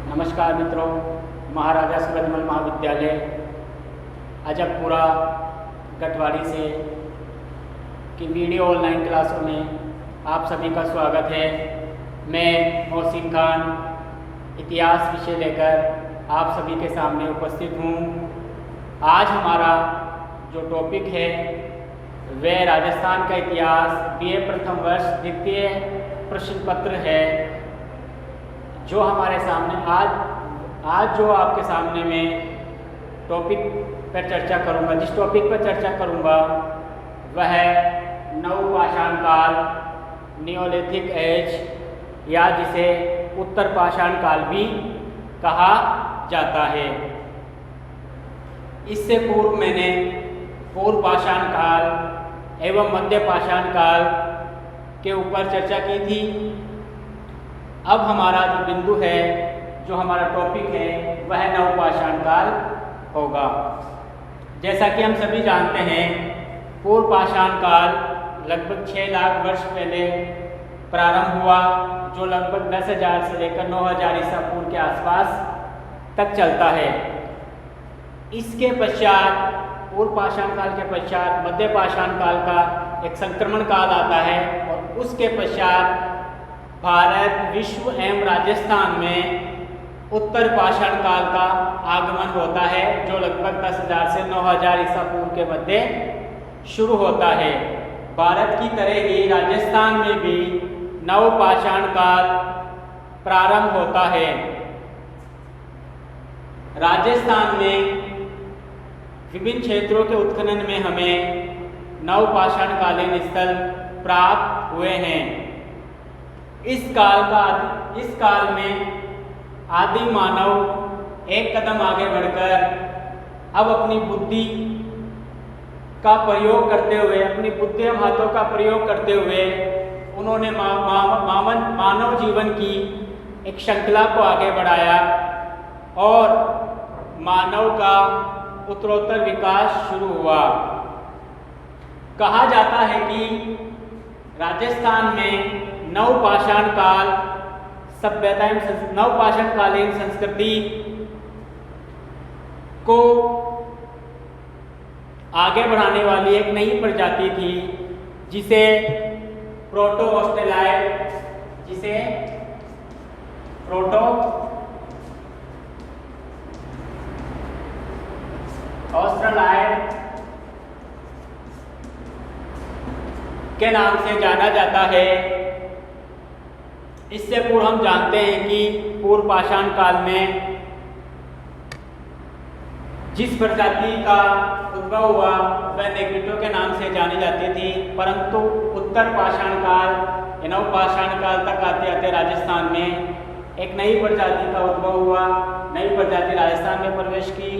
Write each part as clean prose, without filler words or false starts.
नमस्कार मित्रों, महाराजा सूरजमल महाविद्यालय अजबपुरा गटवाड़ी से की वीडियो ऑनलाइन क्लासों में आप सभी का स्वागत है। मैं मोहसिन खान इतिहास विषय लेकर आप सभी के सामने उपस्थित हूँ। आज हमारा जो टॉपिक है वह राजस्थान का इतिहास BA प्रथम वर्ष द्वितीय प्रश्न पत्र है, जो हमारे सामने आज जो आपके सामने मैं टॉपिक पर चर्चा करूंगा, जिस टॉपिक पर चर्चा करूंगा वह है नवपाषाण काल, नियोलिथिक एज, या जिसे उत्तर पाषाण काल भी कहा जाता है। इससे पूर्व मैंने पूर्व पाषाण काल एवं मध्य पाषाण काल के ऊपर चर्चा की थी। अब हमारा जो बिंदु है, जो हमारा टॉपिक है, वह नवपाषाण काल होगा। जैसा कि हम सभी जानते हैं, पूर्व पाषाण काल लगभग 6 लाख वर्ष पहले प्रारंभ हुआ, जो लगभग 10,000 से लेकर 9,000 ईसा पूर्व के आसपास तक चलता है। इसके पश्चात, पूर्व पाषाण काल के पश्चात मध्य पाषाण काल का एक संक्रमण काल आता है और उसके पश्चात भारत, विश्व एवं राजस्थान में उत्तर पाषाण काल का आगमन होता है, जो लगभग 10,000 से 9,000 ईसा पूर्व के मध्य शुरू होता है। भारत की तरह ही राजस्थान में भी नवपाषाण काल प्रारंभ होता है। राजस्थान में विभिन्न क्षेत्रों के उत्खनन में हमें नवपाषाण कालीन स्थल प्राप्त हुए हैं। इस काल में आदि मानव एक कदम आगे बढ़कर अब अपनी बुद्धि का प्रयोग करते हुए, अपनी बुद्धि एवं हाथों का प्रयोग करते हुए उन्होंने मानव जीवन की एक श्रृंखला को आगे बढ़ाया और मानव का उत्तरोत्तर विकास शुरू हुआ। कहा जाता है कि राजस्थान में नवपाषाण काल सभ्यता एवं नवपाषाण कालीन संस्कृति को आगे बढ़ाने वाली एक नई प्रजाति थी, जिसे प्रोटो ऑस्ट्रेलाइड के नाम से जाना जाता है। इससे पूर्व हम जानते हैं कि पूर्व पाषाण काल में जिस प्रजाति का उद्भव हुआ वह नेग्रिटो के नाम से जानी जाती थी, परंतु उत्तर पाषाण काल या नवपाषाण काल तक आते आते राजस्थान में एक नई प्रजाति का उद्भव हुआ। नई प्रजाति राजस्थान में प्रवेश की,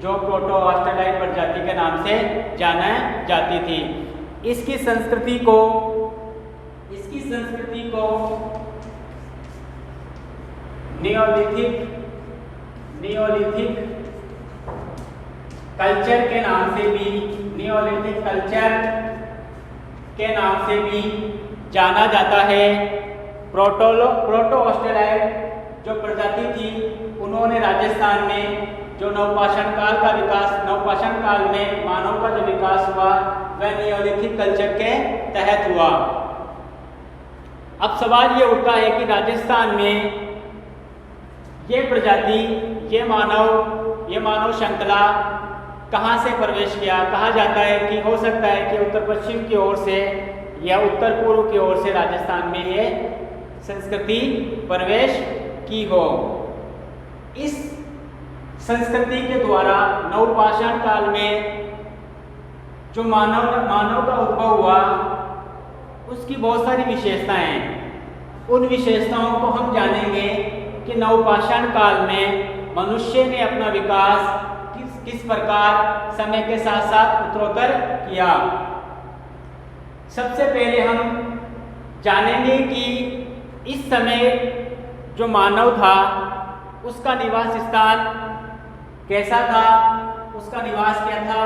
जो प्रोटो ऑस्ट्रेलाइड प्रजाति के नाम से जाना जाती थी। इसकी संस्कृति को नियोलिथिक कल्चर के नाम से भी जाना जाता है। प्रोटो ऑस्ट्रेलाइड जो प्रजाति थी, उन्होंने राजस्थान में जो नवपाषाण काल में मानव का जो विकास हुआ वह नियोलिथिक कल्चर के तहत हुआ। अब सवाल ये उठता है कि राजस्थान में ये प्रजाति, ये मानव श्रृंखला कहाँ से प्रवेश किया। कहा जाता है कि हो सकता है कि उत्तर पश्चिम की ओर से या उत्तर पूर्व की ओर से राजस्थान में ये संस्कृति प्रवेश की हो। इस संस्कृति के द्वारा नवपाषाण काल में जो मानव का उद्भव हुआ, उसकी बहुत सारी विशेषताएं हैं। उन विशेषताओं को हम जानेंगे कि नवपाषाण काल में मनुष्य ने अपना विकास किस प्रकार समय के साथ साथ उत्तरोत्तर किया। सबसे पहले हम जानेंगे कि इस समय जो मानव था उसका निवास स्थान कैसा था, उसका निवास क्या था।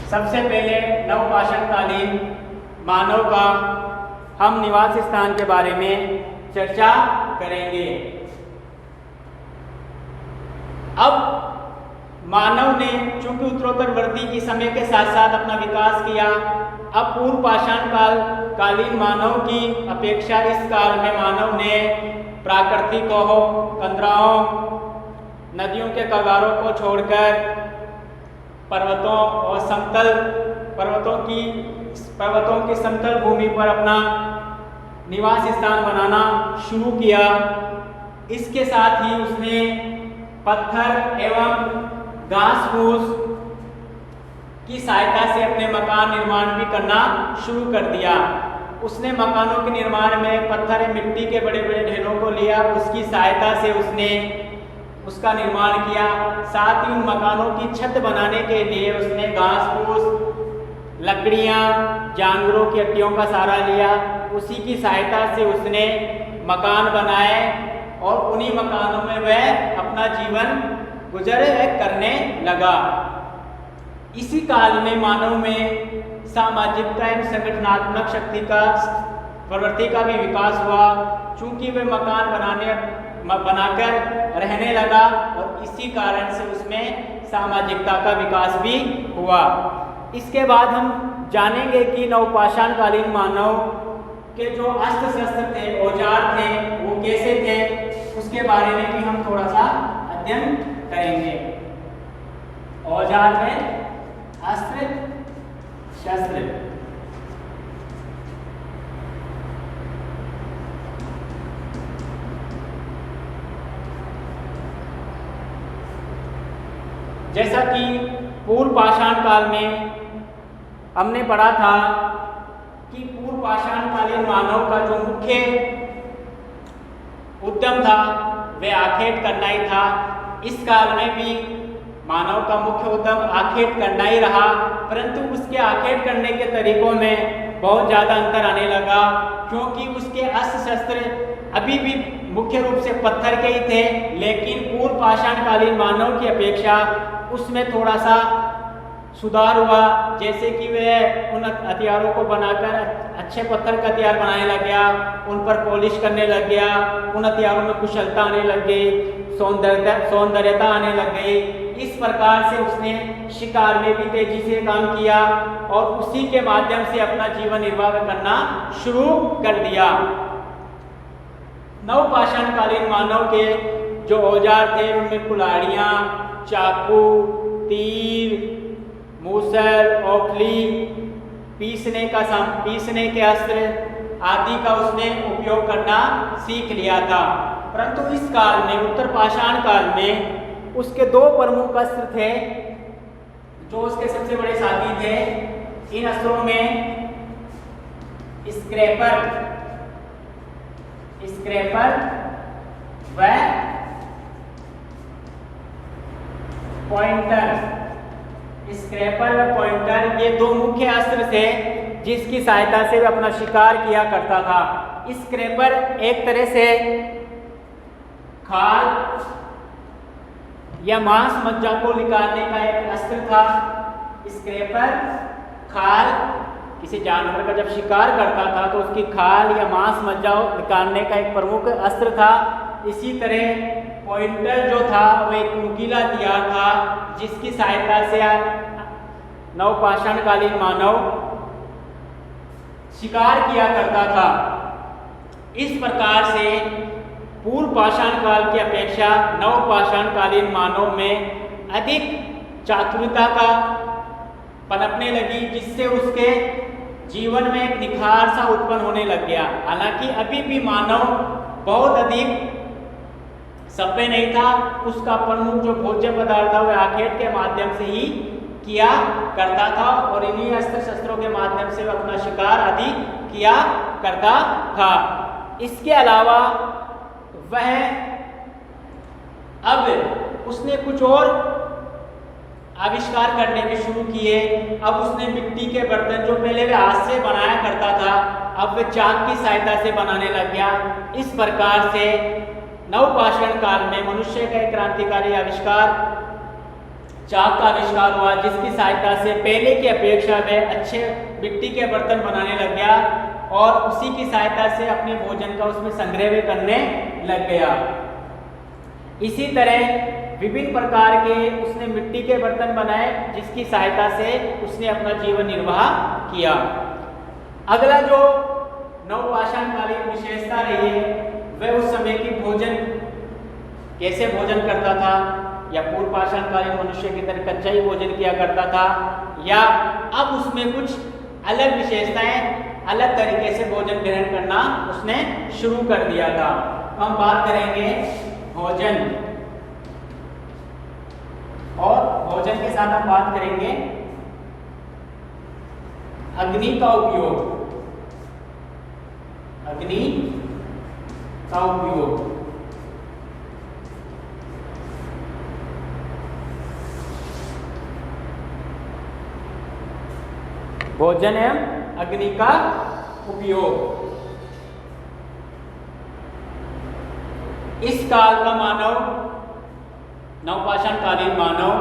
सबसे पहले नवपाषाणकालीन मानव का हम निवास स्थान के बारे में चर्चा करेंगे। अब मानव ने चूंकि उत्तरोत्तर वृद्धि की समय के साथ साथ अपना विकास किया, अब पूर्व पाषाण कालीन मानव की अपेक्षा इस काल में मानव ने प्राकृतिक कंदराओं, नदियों के कगारों को छोड़कर पर्वतों की समतल भूमि पर अपना निवास स्थान बनाना शुरू किया। इसके साथ ही उसने पत्थर एवं घास फूस की सहायता से अपने मकान निर्माण भी करना शुरू कर दिया। उसने मकानों के निर्माण में पत्थर एवं मिट्टी के बड़े बड़े ढेरों को लिया, उसकी सहायता से उसने उसका निर्माण किया। साथ ही उन मकानों की छत बनाने के लिए उसने घास फूस, लकड़ियाँ, जानवरों की हड्डियों का सहारा लिया। उसी की सहायता से उसने मकान बनाए और उन्हीं मकानों में वह अपना जीवन गुजर करने लगा। इसी काल में मानव में सामाजिकता एवं संगठनात्मक शक्ति का प्रवृत्ति का भी विकास हुआ, चूंकि वह मकान बनाकर रहने लगा और इसी कारण से उसमें सामाजिकता का विकास भी हुआ। इसके बाद हम जानेंगे कि नवपाषाण कालीन मानव के जो अस्त्र शस्त्र थे, औजार थे, वो कैसे थे, उसके बारे में भी हम थोड़ा सा अध्ययन करेंगे। औजार है अस्त्र शस्त्र। जैसा कि पूर्व पाषाण काल में हमने पढ़ा था कि पूर्व पाषाण कालीन मानव का जो मुख्य उद्यम था वह आखेट करना ही था। इस काल में भी मानव का मुख्य उद्यम आखेट करना ही रहा, परंतु उसके आखेट करने के तरीकों में बहुत ज़्यादा अंतर आने लगा, क्योंकि उसके अस्त्र शस्त्र अभी भी मुख्य रूप से पत्थर के ही थे, लेकिन पूर्व पाषाण कालीन मानव की अपेक्षा उसमें थोड़ा सा सुधार हुआ। जैसे कि वह उन हथियारों को बनाकर अच्छे पत्थर का हथियार बनाने लग गया, उन पर पॉलिश करने लग गया, उन हथियारों में कुशलता आने लग गई, सौंदर्यता आने लग गई। इस प्रकार से उसने शिकार में भी तेजी से काम किया और उसी के माध्यम से अपना जीवन निर्वाह करना शुरू कर दिया। नवपाषाण कालीन मानव के जो औजार थे उनमें कुल्हाड़ियाँ, चाकू, तीर, मूसल, औखली, पीसने के अस्त्र आदि का उसने उपयोग करना सीख लिया था। परंतु इस काल में, उत्तर पाषाण काल में, उसके दो प्रमुख अस्त्र थे जो उसके सबसे बड़े साथी थे। इन अस्त्रों में स्क्रैपर व पॉइंटर, ये दो मुख्य अस्त्र थे जिसकी सहायता से वह अपना शिकार किया करता था। स्क्रैपर एक तरह से खाल या मांस मज्जा को निकालने का एक अस्त्र था। स्क्रैपर खाल, किसी जानवर का जब शिकार करता था तो उसकी खाल या मांस मज्जा निकालने का एक प्रमुख अस्त्र था। इसी तरह पॉइंटर जो था वह एक नुकीला हथियार था जिसकी सहायता से नवपाषाण कालीन मानव शिकार किया करता था। इस प्रकार से पूर्व पाषाण काल की अपेक्षा नवपाषाण कालीन मानव में अधिक चातुरता का पनपने लगी, जिससे उसके जीवन में एक निखार सा उत्पन्न होने लग गया। हालांकि अभी भी मानव बहुत अधिक सभ्य नहीं था, उसका प्रमुख जो भोज्य पदार्थ था वह आखेट के माध्यम से ही किया करता था और इन्हीं अस्त्र शस्त्रों के माध्यम से वह अपना शिकार आदि किया करता था। इसके अलावा वह अब उसने कुछ और आविष्कार करने के शुरू किए। अब उसने मिट्टी के बर्तन जो पहले वह हाथ से बनाया करता था, अब वह चाक की सहायता से बनाने लग गया। इस प्रकार से नवपाषाण काल में मनुष्य का एक क्रांतिकारी आविष्कार चाक का आविष्कार हुआ, जिसकी सहायता से पहले की अपेक्षा वह अच्छे मिट्टी के बर्तन बनाने लग गया और उसी की सहायता से अपने भोजन का उसमें संग्रह करने लग गया। इसी तरह विभिन्न प्रकार के उसने मिट्टी के बर्तन बनाए, जिसकी सहायता से उसने अपना जीवन निर्वाह किया। अगला जो नवपाषाणकालीन विशेषता रही है, वह उस समय की भोजन कैसे भोजन करता था, या पूर्व पाषाणकालीन मनुष्य की तरह कच्चा ही भोजन किया करता था, या अब उसमें कुछ अलग विशेषताएं, अलग तरीके से भोजन ग्रहण करना उसने शुरू कर दिया था। हम बात करेंगे भोजन, और भोजन के साथ हम बात करेंगे अग्नि का उपयोग। अग्नि का उपयोग भोजन एवं अग्नि का उपयोग। इस काल का मानव, नवपाषाणकालीन मानव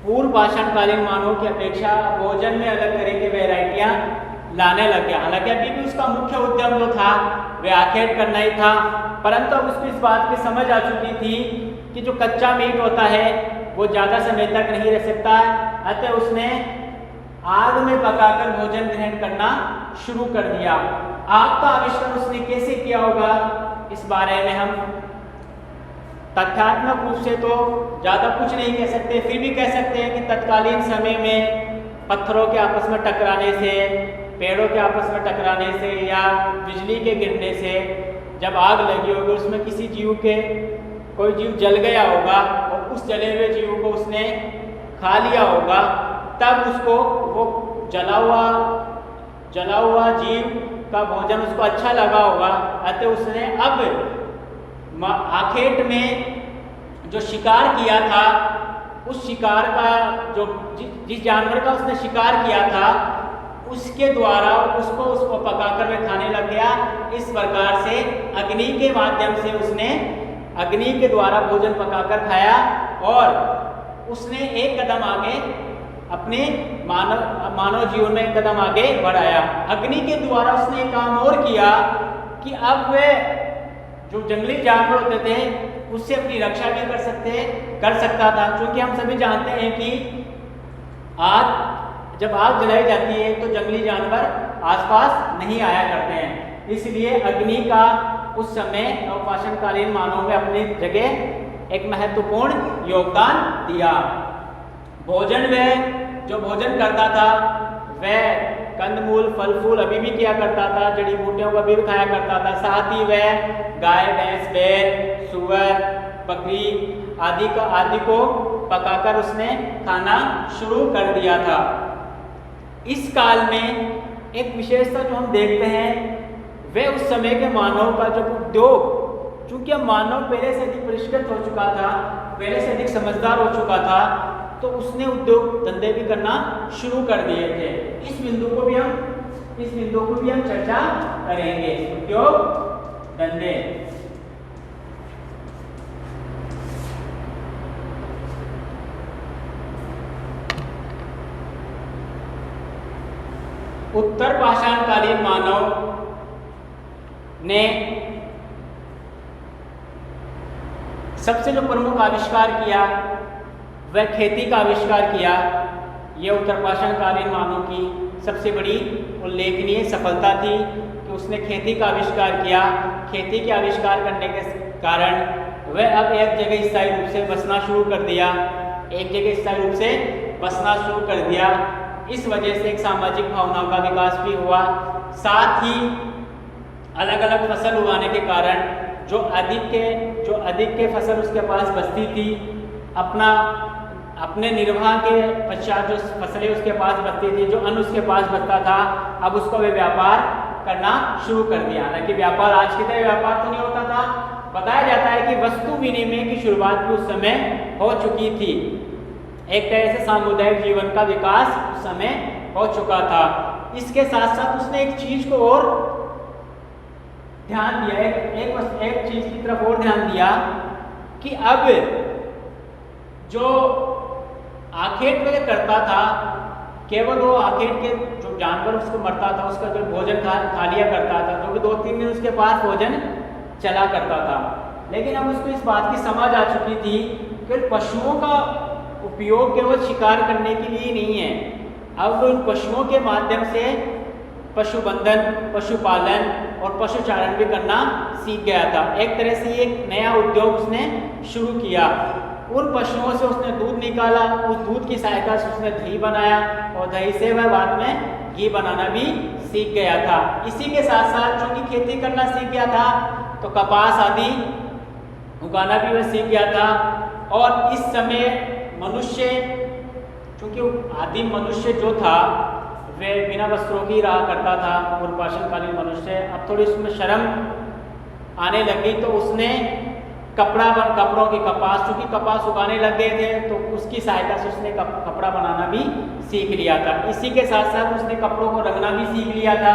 पूर्व पाषाणकालीन मानव की अपेक्षा भोजन में अलग तरह की वैरायटियां लाने लग गया। हालांकि अभी भी उसका मुख्य उद्यम जो था वह आखेट करना ही था, परंतु अब उसको इस बात की समझ आ चुकी थी कि जो कच्चा मीट होता है वो ज़्यादा समय तक नहीं रह सकता है, अतः उसने आग में पकाकर भोजन ग्रहण करना शुरू कर दिया। आग का आविष्कार उसने कैसे किया होगा, इस बारे में हम तथ्यात्मक रूप से तो ज़्यादा कुछ नहीं कह सकते, फिर भी कह सकते हैं कि तत्कालीन समय में पत्थरों के आपस में टकराने से, पेड़ों के आपस में टकराने से, या बिजली के गिरने से जब आग लगी होगी, उसमें किसी जीव के कोई जीव जल गया होगा और उस जले हुए जीव को उसने खा लिया होगा, तब उसको वो जला हुआ जीव का भोजन उसको अच्छा लगा होगा, अतः उसने अब आखेट में जो शिकार किया था, उस शिकार का जो जिस जानवर का उसने शिकार किया था उसके द्वारा उसको पकाकर वह खाने लग गया। इस प्रकार से अग्नि के माध्यम से उसने अग्नि के द्वारा भोजन पकाकर खाया और उसने एक कदम आगे अपने मानव जीवन में एक कदम आगे बढ़ाया। अग्नि के द्वारा उसने एक काम और किया कि अब वह जो जंगली जानवर होते थे उससे अपनी रक्षा भी कर सकता था, क्योंकि हम सभी जानते हैं कि जब आग जलाई जाती है तो जंगली जानवर आसपास नहीं आया करते हैं। इसलिए अग्नि का उस समय नवपाषाणकालीन मानव में अपनी जगह एक महत्वपूर्ण योगदान दिया। भोजन में जो भोजन करता था वह कंदमूल, फल फूल अभी भी किया करता था, जड़ी बूटियों को भी खाया करता था। साथ ही वह गाय, भैंस, बैल, सुअर, बकरी आदि को पकाकर उसने खाना शुरू कर दिया था। इस काल में एक विशेषता जो हम देखते हैं वह उस समय के मानव का जो उद्योग, चूंकि अब मानव पहले से अधिक परिष्कृत हो चुका था, पहले से अधिक समझदार हो चुका था, तो उसने उद्योग धंधे भी करना शुरू कर दिए थे। इस बिंदु को भी हम चर्चा करेंगे, उद्योग धंधे। उत्तर पाषाणकालीन मानव ने सबसे जो प्रमुख आविष्कार किया वह खेती का आविष्कार किया। यह उत्तर पाषाणकालीन मानव की सबसे बड़ी उल्लेखनीय सफलता थी कि उसने खेती का आविष्कार किया। खेती के आविष्कार करने के कारण वह अब एक जगह स्थायी रूप से बसना शुरू कर दिया। इस वजह से एक सामाजिक भावनाओं का विकास भी हुआ। साथ ही अलग अलग फसल उगाने के कारण जो अधिक के फसल उसके पास बचती थी, अपने निर्वाह के पश्चात जो फसलें उसके पास बचती थी, जो अन्न उसके पास बचता था, अब उसको वे व्यापार करना शुरू कर दिया। हालांकि व्यापार आज की तरह व्यापार तो नहीं होता था। बताया जाता है कि वस्तु विनिमय की शुरुआत भी उस समय हो चुकी थी। एक तरह से सामुदायिक जीवन का विकास उस समय हो चुका था। इसके साथ साथ उसने एक चीज को और ध्यान दिया, एक चीज की तरफ और ध्यान दिया कि अब जो आखेट में करता था, केवल वो आखेट के जो जानवर उसको मरता था उसका जो भोजन खा लिया करता था, जो कि 2-3 दिन उसके पास भोजन चला करता था। लेकिन अब उसको इस बात की समझ आ चुकी थी कि पशुओं का उपयोग केवल शिकार करने के लिए नहीं है। अब वो इन पशुओं के माध्यम से पशुबंधन, पशुपालन और पशुचारण भी करना सीख गया था। एक तरह से ये एक नया उद्योग उसने शुरू किया। उन पशुओं से उसने दूध निकाला, उस दूध की सहायता से उसने दही बनाया और दही से वह बाद में घी बनाना भी सीख गया था। इसी के साथ साथ चूंकि खेती करना सीख गया था तो कपास आदि उगाना भी वह सीख गया था। और इस समय मनुष्य, चूंकि आदिम मनुष्य जो था वह बिना वस्त्रों की रहा करता था, पूर्वपाषाणकालीन मनुष्य। अब थोड़ी उसमें शर्म आने लगी तो उसने कपड़ों की कपास, चूंकि कपास उगाने लग गए थे तो उसकी सहायता से उसने कपड़ा बनाना भी सीख लिया था। इसी के साथ साथ उसने कपड़ों को रंगना भी सीख लिया था,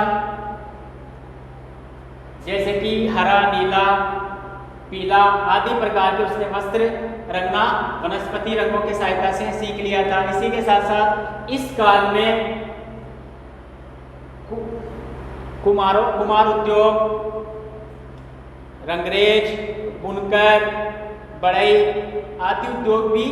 जैसे कि हरा, नीला, पीला आदि प्रकार के उसने वस्त्र रंगना वनस्पति रंगों की सहायता से सीख लिया था। इसी के साथ साथ इस काल में कुमार उद्योग, रंगरेज, बुनकर, बढ़ई आदि उद्योग भी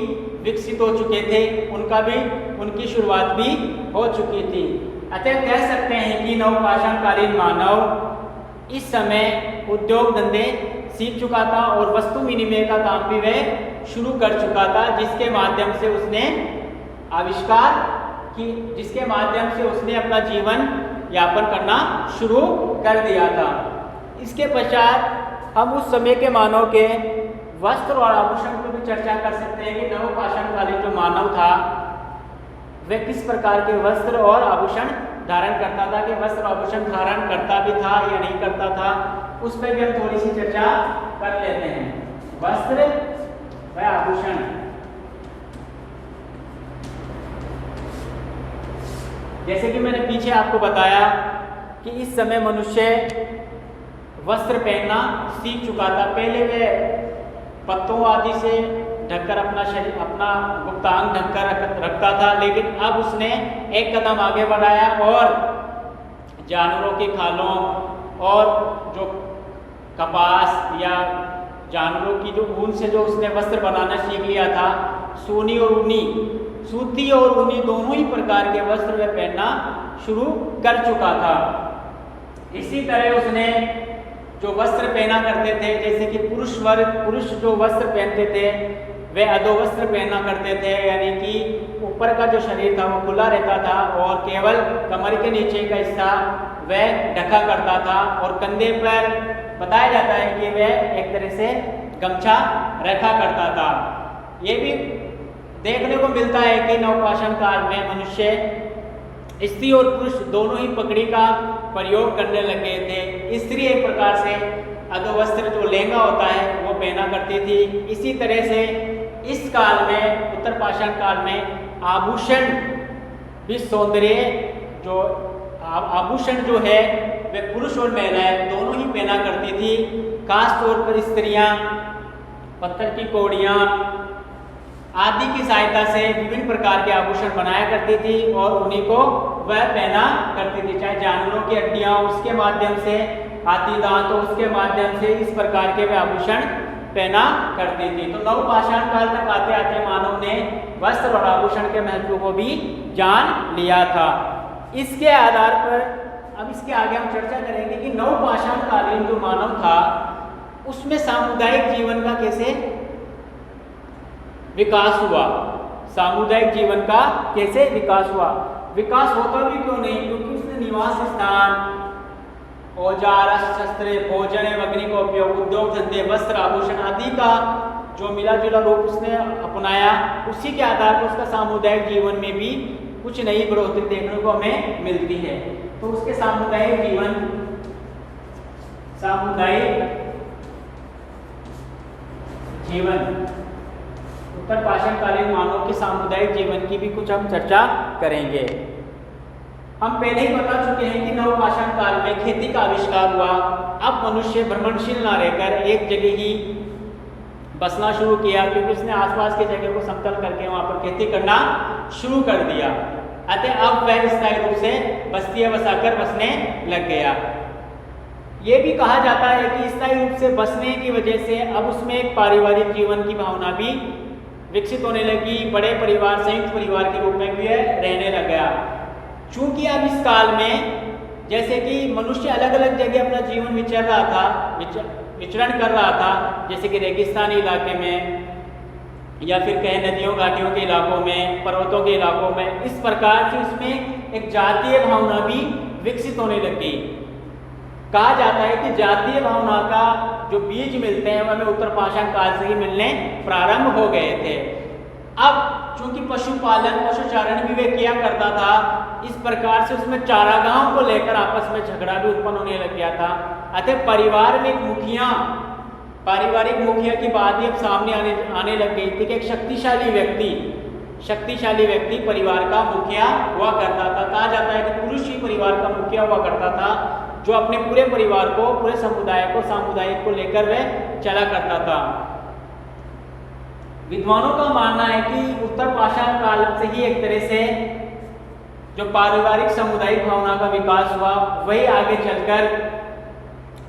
विकसित हो चुके थे, उनकी शुरुआत भी हो चुकी थी। अतः कह सकते हैं कि नवपाषाणकालीन मानव इस समय उद्योग धंधे सीख चुका था और वस्तु विनिमय का काम भी वह शुरू कर चुका था, जिसके माध्यम से उसने आविष्कार की, जिसके माध्यम से उसने अपना जीवन यापन करना शुरू कर दिया था। इसके पश्चात हम उस समय के मानव के वस्त्र और आभूषण पर भी चर्चा कर सकते हैं कि नवपाषाणकालीन जो मानव था वह किस प्रकार के वस्त्र और आभूषण धारण करता था, कि वस्त्र आभूषण धारण करता भी था या नहीं करता था, उस पर भी हम थोड़ी सी चर्चा कर लेते हैं। वस्त्र व आभूषण, जैसे कि मैंने पीछे आपको बताया कि इस समय मनुष्य वस्त्र पहनना सीख चुका था। पहले वह पत्तों आदि से ढककर अपना शरीर, अपना गुप्तांग ढककर रखता था, लेकिन अब उसने एक कदम आगे बढ़ाया और जानवरों की खालों और जो कपास या जानवरों की जो ऊन से जो उसने वस्त्र बनाना सीख लिया था, सूती और ऊनी दोनों ही प्रकार के वस्त्र वह पहनना शुरू कर चुका था। इसी तरह उसने जो वस्त्र पहना करते थे, जैसे कि पुरुष जो वस्त्र पहनते थे वे अधो वस्त्र पहना करते थे, यानी कि ऊपर का जो शरीर था वो खुला रहता था और केवल कमर के नीचे का हिस्सा वह ढका करता था और कंधे पर बताया जाता है कि वह एक तरह से गमछा रखा करता था। ये भी देखने को मिलता है कि नवपाषाण काल में मनुष्य स्त्री और पुरुष दोनों ही पगड़ी का प्रयोग करने लगे थे। स्त्री एक प्रकार से अधोवस्त्र जो लहंगा होता है वो पहना करती थी। इसी तरह से इस काल में, उत्तर पाषाण काल में आभूषण भी सौंदर्य जो आभूषण जो है वे पुरुष और महिलाएं दोनों ही पहना करती थी। खास तौर पर स्त्रियां पत्थर की कौड़ियाँ आदि की सहायता से विभिन्न प्रकार के आभूषण बनाया करती थी और उन्हीं को वह पहना करती थी, चाहे जानवरों की हड्डियां उसके माध्यम से, हाथी दांत उसके माध्यम से, इस प्रकार के वे आभूषण पहना करती थी। तो नवपाषाण काल तक आते आते मानव ने वस्त्र और आभूषण के महत्व को भी जान लिया था। इसके आधार पर अब इसके आगे हम चर्चा करेंगे कि नवपाषाण कालीन जो मानव था उसमें सामुदायिक जीवन का कैसे विकास हुआ, सामुदायिक जीवन का कैसे विकास हुआ। विकास होता भी क्यों नहीं, क्योंकि उसने निवास स्थान, औजार, शस्त्र, भोजन एवं अग्नि का उपयोग, उद्योग धंधे, वस्त्र आभूषण आदि का जो मिला जुला रूप उसने अपनाया, उसी के आधार पर उसका सामुदायिक जीवन में भी कुछ नई बढ़ोतरी देखने को हमें मिलती है। तो उसके सामुदायिक जीवन उत्तर पाषाण कालीन मानव के सामुदायिक जीवन की भी कुछ हम चर्चा करेंगे। हम पहले ही बता चुके हैं कि नवपाषाण काल में खेती का आविष्कार हुआ। अब मनुष्य भ्रमणशील न रहकर एक जगह ही बसना शुरू किया, क्योंकि उसने आसपास की जगह को समतल करके वहाँ पर खेती करना शुरू कर दिया। अतः अब वह स्थायी रूप से बस्तियाँ बसाकर बसने लग गया। ये भी कहा जाता है कि स्थायी रूप से बसने की वजह से अब उसमें एक पारिवारिक जीवन की भावना भी विकसित होने लगी। बड़े परिवार, संयुक्त परिवार के रूप में भी रहने लग गया। चूंकि अब इस काल में जैसे कि मनुष्य अलग अलग जगह अपना जीवन विचरण कर रहा था, जैसे कि रेगिस्तानी इलाके में या फिर कहीं नदियों घाटियों के इलाकों में, पर्वतों के इलाकों में, इस प्रकार से उसमें एक जातीय भावना भी विकसित होने लगी। कहा जाता है कि जातीय भावना का जो बीज मिलते हैं वह हमें उत्तर पाषाण काल से ही मिलने प्रारंभ हो गए थे। अब चूंकि पशुपालन, पशुचारण भी वे किया करता था, इस प्रकार से उसमें चारागाहों को लेकर आपस में झगड़ा भी उत्पन्न होने लग गया था। अतः परिवार में एक पारिवारिक मुखिया की बात ही अब सामने आने लग गई थी कि एक शक्तिशाली व्यक्ति परिवार का मुखिया हुआ करता था। कहा जाता है कि पुरुष ही परिवार का मुखिया हुआ करता था, जो अपने पूरे परिवार को, पूरे समुदाय को, सामुदायिक को लेकर वह चला करता था। विद्वानों का मानना है कि उत्तर पाषाण काल से ही एक तरह से जो पारिवारिक सामुदायिक भावना का विकास हुआ, वही आगे चलकर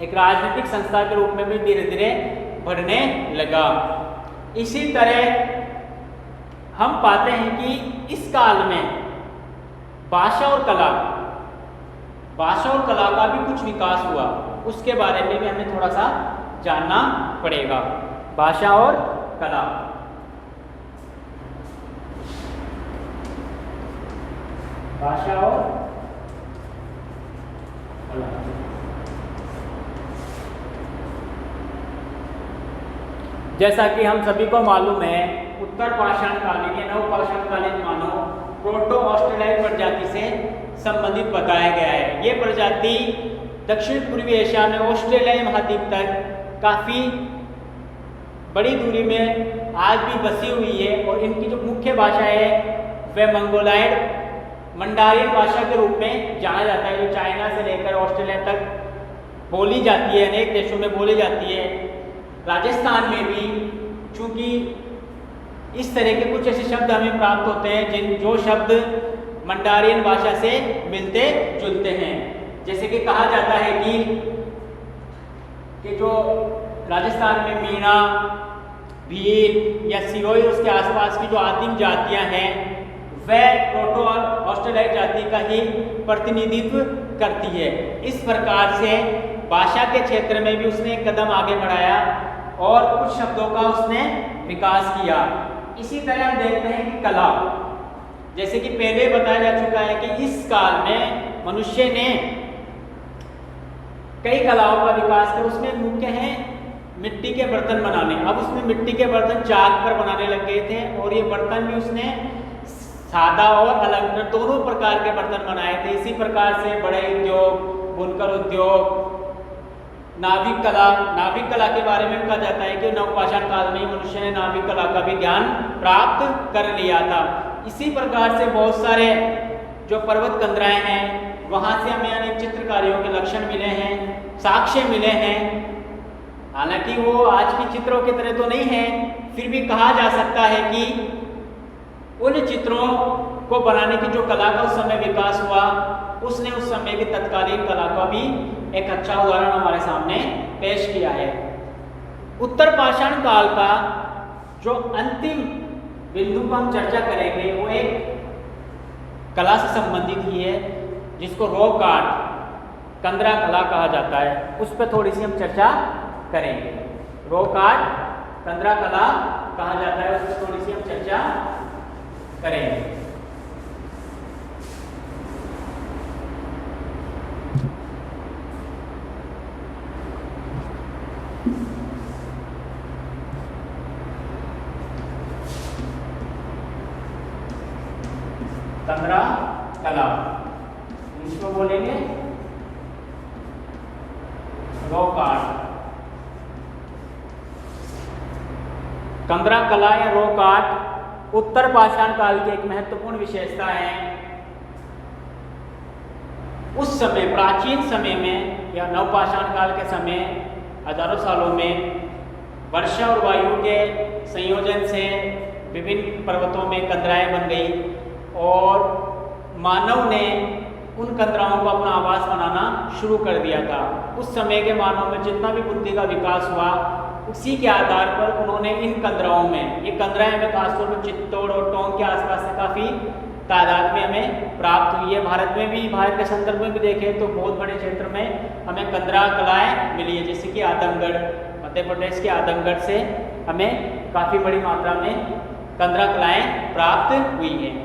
एक राजनीतिक संस्था के रूप में भी धीरे धीरे बढ़ने लगा। इसी तरह हम पाते हैं कि इस काल में भाषा और कला का भी कुछ विकास हुआ। उसके बारे में भी हमें थोड़ा सा जानना पड़ेगा। भाषा और कला, भाषा और कला। जैसा कि हम सभी को मालूम है, उत्तर पाषाण कालीन या नव पाषाण कालीन मानव प्रोटो ऑस्ट्रेलियाई प्रजाति से संबंधित बताया गया है। ये प्रजाति दक्षिण पूर्वी एशिया में ऑस्ट्रेलियाई महाद्वीप तक काफ़ी बड़ी दूरी में आज भी बसी हुई है, और इनकी जो मुख्य भाषा है वह मंगोलाइड मंडारिन भाषा के रूप में जाना जाता है, जो चाइना से लेकर ऑस्ट्रेलिया तक बोली जाती है, अनेक देशों में बोली जाती है। राजस्थान में भी चूंकि इस तरह के कुछ ऐसे शब्द हमें प्राप्त होते हैं जो शब्द मंडारियन भाषा से मिलते जुलते हैं। जैसे कि कहा जाता है कि जो राजस्थान में मीणा, भील या सिरोही, उसके आसपास की जो आदिम जातियां हैं, वह प्रोटो ऑस्ट्रेलियाई जाति का ही प्रतिनिधित्व करती है। इस प्रकार से भाषा के क्षेत्र में भी उसने एक कदम आगे बढ़ाया और कुछ शब्दों का उसने विकास किया। इसी तरह हम देखते हैं कि कला, जैसे कि पहले बताया जा चुका है कि इस काल में मनुष्य ने कई कलाओं का विकास किया। उसमें मुख्य है मिट्टी के बर्तन बनाने। अब उसमें मिट्टी के बर्तन चाक पर बनाने लग गए थे, और ये बर्तन भी उसने सादा और अलंकृत दोनों प्रकार के बर्तन बनाए थे। इसी प्रकार से बड़े उद्योग, बुनकर उद्योग, नाविक कला के बारे में कहा जाता है कि नवपाषाण काल में मनुष्य ने नाविक कला का भी ज्ञान प्राप्त कर लिया था। इसी प्रकार से बहुत सारे जो पर्वत कंदराएं हैं, वहाँ से हमें अनेक चित्रकारियों के लक्षण मिले हैं, साक्ष्य मिले हैं। हालांकि वो आज की चित्रों की तरह तो नहीं है, फिर भी कहा जा सकता है कि उन चित्रों को बनाने की जो कला का उस समय विकास हुआ, उसने उस समय की तत्कालीन कला का भी एक अच्छा उदाहरण हमारे सामने पेश किया है। उत्तर पाषाण काल का जो अंतिम बिंदु पर हम चर्चा करेंगे वो एक कला से संबंधित ही है, जिसको रॉक आर्ट, कंदरा कला कहा जाता है। उस पर थोड़ी सी हम चर्चा करेंगे। रॉक आर्ट, कंदरा कला कहा जाता है, उस पर थोड़ी सी हम चर्चा करेंगे। कंदरा कला, इसको बोलेंगे रॉक आर्ट। कंदरा कला या रॉक आर्ट उत्तर पाषाण काल की एक महत्वपूर्ण विशेषता है। उस समय, प्राचीन समय में या नवपाषाण काल के समय, हजारों सालों में वर्षा और वायु के संयोजन से विभिन्न पर्वतों में कंदराएं बन गई और मानव ने उन कंदराओं को अपना आवास बनाना शुरू कर दिया था। उस समय के मानव में जितना भी बुद्धि का विकास हुआ, उसी के आधार पर उन्होंने इन कंदराओं में, ये कंदराएं हमें खासतौर पर चित्तौड़ और टोंक के आसपास से काफ़ी तादाद में हमें प्राप्त हुई है। भारत में भी, भारत के संदर्भ में भी देखें तो बहुत बड़े क्षेत्र में हमें कंदरा कलाएँ मिली है, जैसे कि आदमगढ़, मध्य प्रदेश के आदमगढ़ से हमें काफ़ी बड़ी मात्रा में कंदरा कलाएँ प्राप्त हुई हैं।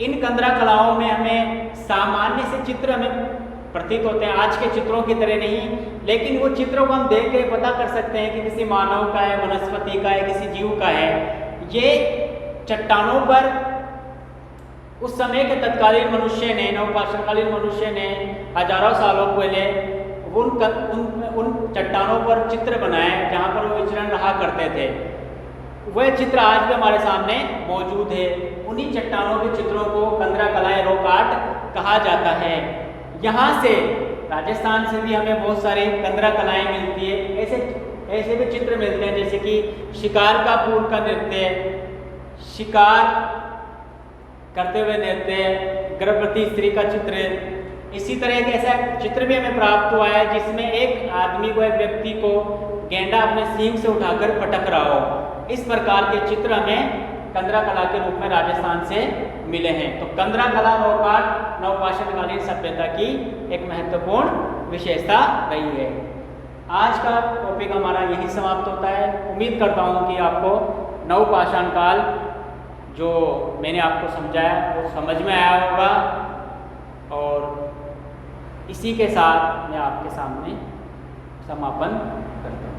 इन कंदरा कलाओं में हमें सामान्य से चित्र हमें प्रतीत होते हैं, आज के चित्रों की तरह नहीं, लेकिन वो चित्रों को हम देख के पता कर सकते हैं कि किसी मानव का है, वनस्पति का है, किसी जीव का है। ये चट्टानों पर उस समय के तत्कालीन मनुष्य ने, नवपाषाणकालीन मनुष्य ने हजारों सालों पहले उन चट्टानों पर चित्र बनाए जहाँ पर वो विचरण रहा करते थे। वह चित्र आज भी हमारे सामने मौजूद है। उन्हीं चट्टानों के चित्रों को कंदरा कलाएँ, रॉक आर्ट कहा जाता है। यहाँ से राजस्थान से भी हमें बहुत सारी कंदरा कलाएँ मिलती है। ऐसे भी चित्र मिलते हैं, जैसे कि शिकार का पूर्व का नृत्य, शिकार करते हुए नृत्य, गर्भवती स्त्री का चित्र। इसी तरह एक ऐसा चित्र भी हमें प्राप्त हुआ है जिसमें एक आदमी को, एक व्यक्ति को गेंडा अपने सींग से उठाकर पटक रहा हो। इस प्रकार के चित्र हमें कंदरा कला के रूप में राजस्थान से मिले हैं। तो कंदरा कला, रॉक आर्ट नवपाषाणकालीन सभ्यता की एक महत्वपूर्ण विशेषता रही है। आज का टॉपिक हमारा यही समाप्त होता है। उम्मीद करता हूँ कि आपको नवपाषाण काल जो मैंने आपको समझाया वो समझ में आया होगा, और इसी के साथ मैं आपके सामने समापन करता हूँ।